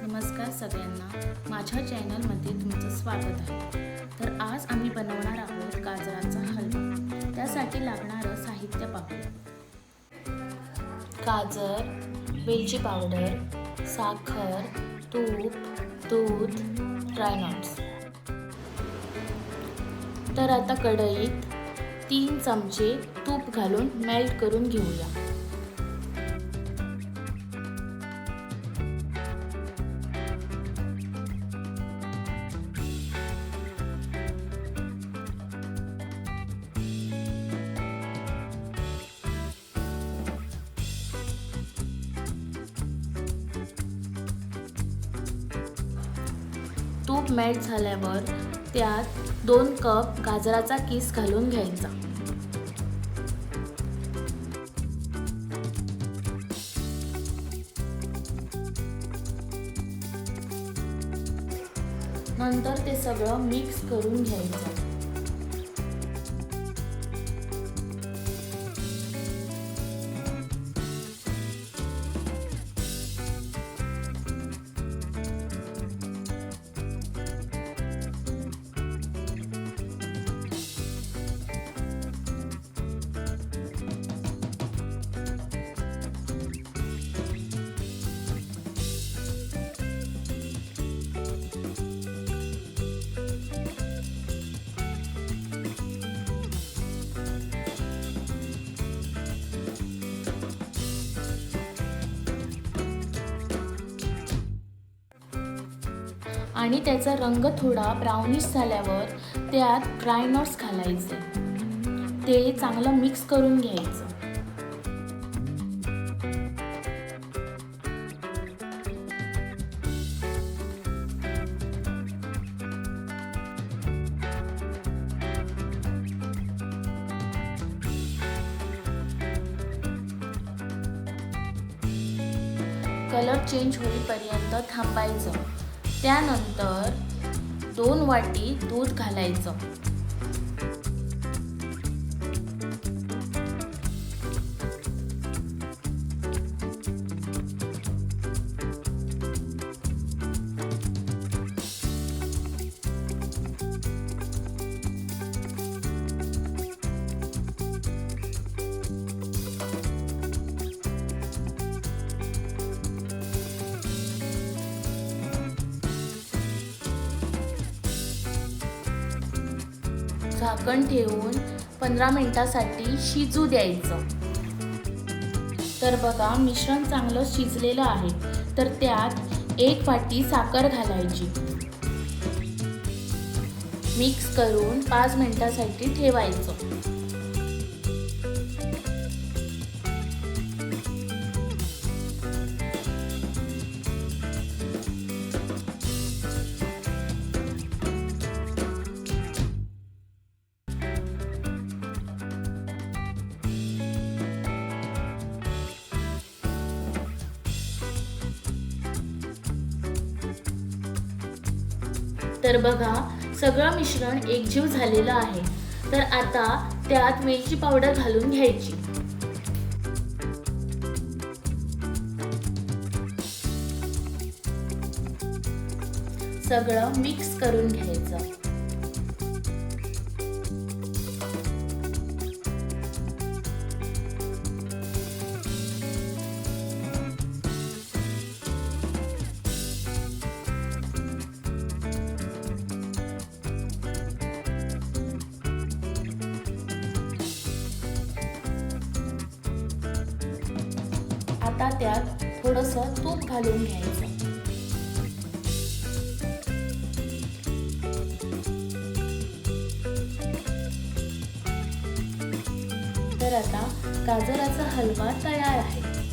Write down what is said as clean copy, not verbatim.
नमस्कार सगळ्यांना, माझ्या चॅनलमध्ये तुमचं स्वागत आहे। तर आज आम्ही बनवणार आहोत गाजराचा हलवा। त्यासाठी लागणारं साहित्य पाहूया। गाजर, वेलची पावडर, साखर, तूप, दूध, ड्राय नट्स। तर आता कढईत 3 चमचे तूप घालून मेल्ट करून घेऊया। तूप मेल्ट झाल्यावर त्यात 2 कप गाजराचा किस घालून घ्यायचा। नंतर ते सगळं मिक्स करून घ्यायचं। आणि त्याचा रंग थोडा ब्राउनिश झाल्यावर त्यात ड्राय नट्स घालायचे। ते चांगलं मिक्स करून घ्यायचं। कलर चेंज होईपर्यंत थांबायचं। त्यानंतर 2 वाटी दूध घालायचं। झाकण ठेवून 15 मिनिटांसाठी शिजू द्यायचं। तर बघा, मिश्रण चांगलं शिजलेलं आहे। तर त्यात 1 वाटी साखर घालायची। मिक्स करून 5 मिनिटांसाठी ठेवायचं। तर बघा, सगळं मिश्रण एकजीव झालेलं आहे। तर आता त्यात वेलची पावडर घालून घ्यायची। सगळं मिक्स करून घ्यायचं। आता त्यात थोडंसं तूप घालून घ्यायचं। तर आता गाजराचा हलवा तयार आहे।